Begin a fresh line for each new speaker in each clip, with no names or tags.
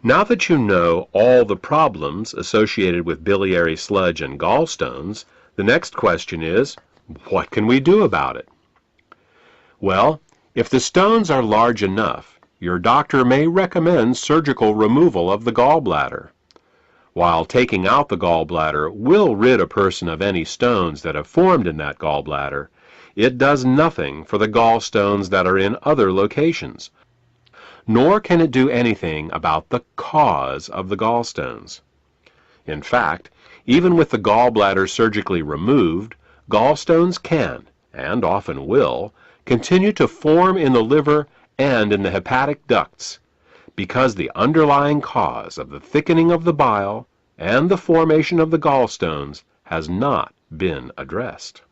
Now that you know all the problems associated with biliary sludge and gallstones, the next question is, what can we do about it? Well, if the stones are large enough, your doctor may recommend surgical removal of the gallbladder. While taking out the gallbladder will rid a person of any stones that have formed in that gallbladder, it does nothing for the gallstones that are in other locations, nor can it do anything about the cause of the gallstones. In fact, even with the gallbladder surgically removed, gallstones can, and often will, continue to form in the liver and in the hepatic ducts, because the underlying cause of the thickening of the bile and the formation of the gallstones has not been addressed.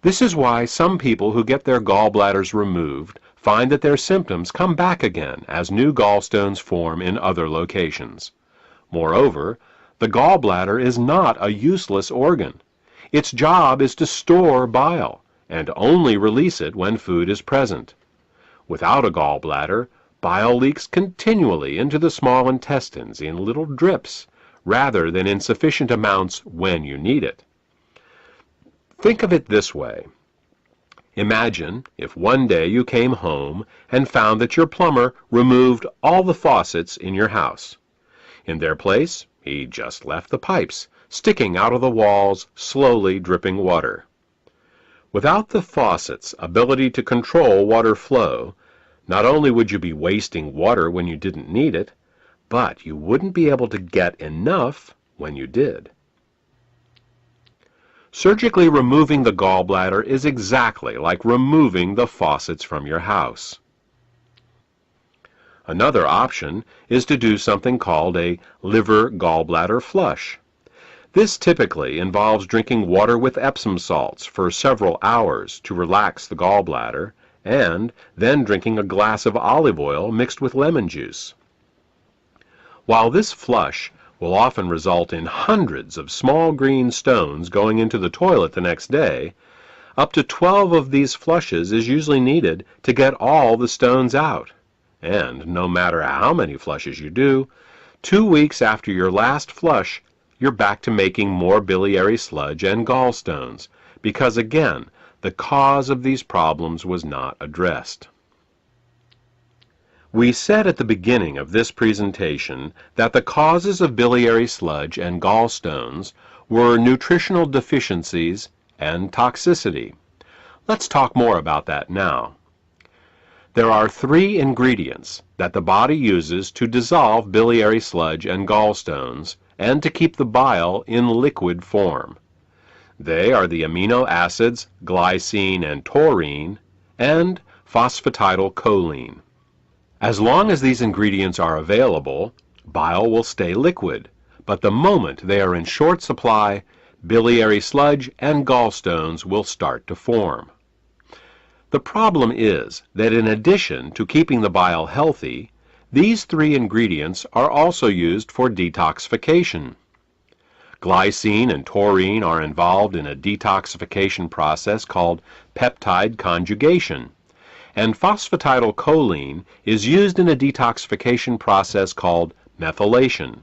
This is why some people who get their gallbladders removed find that their symptoms come back again as new gallstones form in other locations. Moreover, the gallbladder is not a useless organ. Its job is to store bile and only release it when food is present. Without a gallbladder, bile leaks continually into the small intestines in little drips, rather than in sufficient amounts when you need it. Think of it this way. Imagine if one day you came home and found that your plumber removed all the faucets in your house. In their place, he just left the pipes, sticking out of the walls, slowly dripping water. Without the faucet's ability to control water flow, not only would you be wasting water when you didn't need it, but you wouldn't be able to get enough when you did. Surgically removing the gallbladder is exactly like removing the faucets from your house. Another option is to do something called a liver gallbladder flush. This typically involves drinking water with Epsom salts for several hours to relax the gallbladder, and then drinking a glass of olive oil mixed with lemon juice. While this flush will often result in hundreds of small green stones going into the toilet the next day, up to 12 of these flushes is usually needed to get all the stones out. And no matter how many flushes you do, 2 weeks after your last flush, you're back to making more biliary sludge and gallstones, because again, the cause of these problems was not addressed. We said at the beginning of this presentation that the causes of biliary sludge and gallstones were nutritional deficiencies and toxicity. Let's talk more about that now. There are 3 ingredients that the body uses to dissolve biliary sludge and gallstones and to keep the bile in liquid form. They are the amino acids glycine and taurine and phosphatidylcholine. As long as these ingredients are available, bile will stay liquid, but the moment they are in short supply, biliary sludge and gallstones will start to form. The problem is that in addition to keeping the bile healthy, these 3 ingredients are also used for detoxification. Glycine and taurine are involved in a detoxification process called peptide conjugation, and phosphatidylcholine is used in a detoxification process called methylation.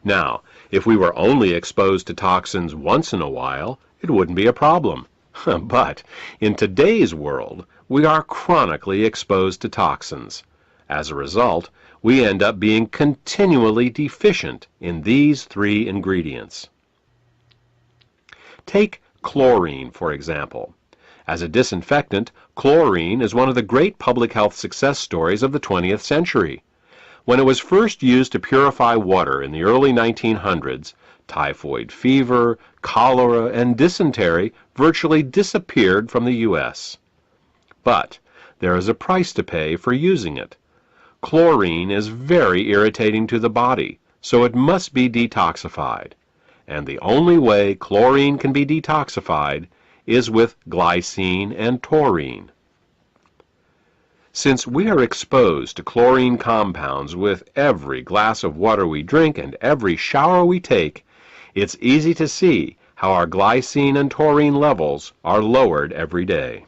Now, if we were only exposed to toxins once in a while, it wouldn't be a problem. But in today's world, we are chronically exposed to toxins. As a result, we end up being continually deficient in these 3 ingredients. Take chlorine, for example. As a disinfectant, chlorine is one of the great public health success stories of the 20th century. When it was first used to purify water in the early 1900s, typhoid fever, cholera, and dysentery virtually disappeared from the U.S. But there is a price to pay for using it. Chlorine is very irritating to the body, so it must be detoxified. And the only way chlorine can be detoxified is with glycine and taurine. Since we are exposed to chlorine compounds with every glass of water we drink and every shower we take, it's easy to see how our glycine and taurine levels are lowered every day.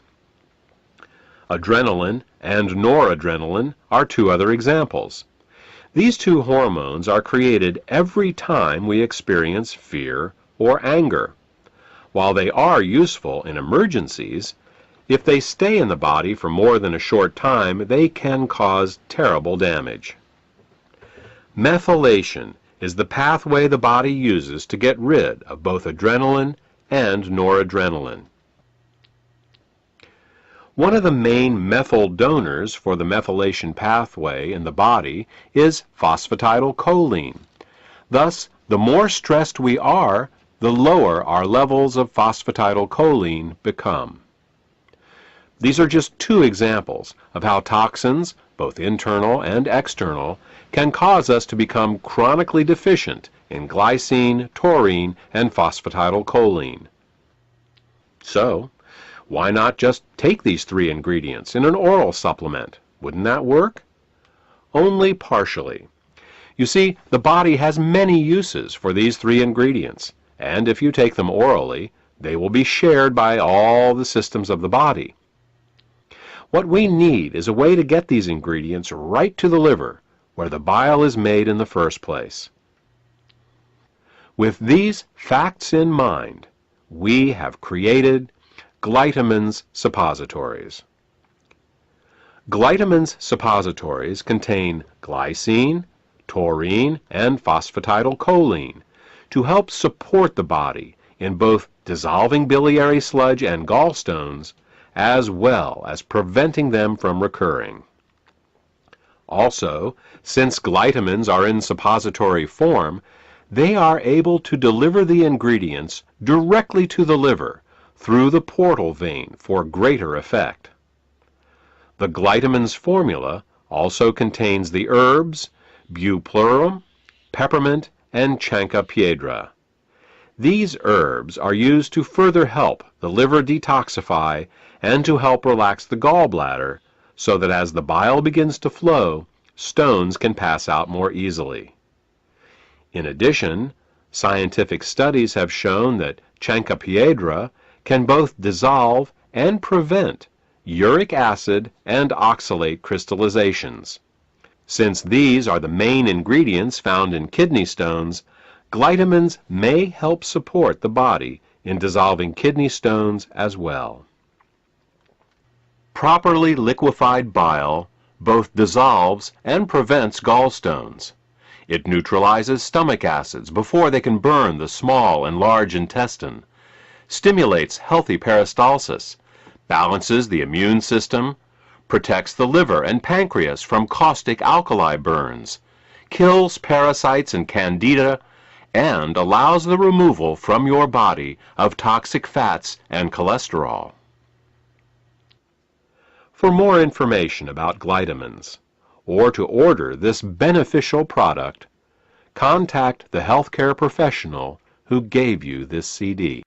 Adrenaline and noradrenaline are 2 other examples. These two hormones are created every time we experience fear or anger. While they are useful in emergencies, if they stay in the body for more than a short time, they can cause terrible damage. Methylation is the pathway the body uses to get rid of both adrenaline and noradrenaline. One of the main methyl donors for the methylation pathway in the body is phosphatidylcholine. Thus, the more stressed we are, the lower our levels of phosphatidylcholine become. These are just two examples of how toxins, both internal and external, can cause us to become chronically deficient in glycine, taurine, and phosphatidylcholine. So, why not just take these three ingredients in an oral supplement? Wouldn't that work? Only partially. You see, the body has many uses for these three ingredients, and if you take them orally, they will be shared by all the systems of the body. What we need is a way to get these ingredients right to the liver, where the bile is made in the first place. With these facts in mind, we have created Glytamins suppositories. Glytamins suppositories contain glycine, taurine, and phosphatidylcholine to help support the body in both dissolving biliary sludge and gallstones, as well as preventing them from recurring. Also, since glytamins are in suppository form, they are able to deliver the ingredients directly to the liver through the portal vein for greater effect. The glytamins formula also contains the herbs bupleurum, peppermint, and chancropiedra. These herbs are used to further help the liver detoxify and to help relax the gallbladder so that as the bile begins to flow, stones can pass out more easily. In addition, scientific studies have shown that chancropiedra can both dissolve and prevent uric acid and oxalate crystallizations. Since these are the main ingredients found in kidney stones, glytamins may help support the body in dissolving kidney stones as well. Properly liquefied bile both dissolves and prevents gallstones. It neutralizes stomach acids before they can burn the small and large intestine, stimulates healthy peristalsis, balances the immune system, protects the liver and pancreas from caustic alkali burns, kills parasites and candida, and allows the removal from your body of toxic fats and cholesterol. For more information about glytamins, or to order this beneficial product, contact the healthcare professional who gave you this CD.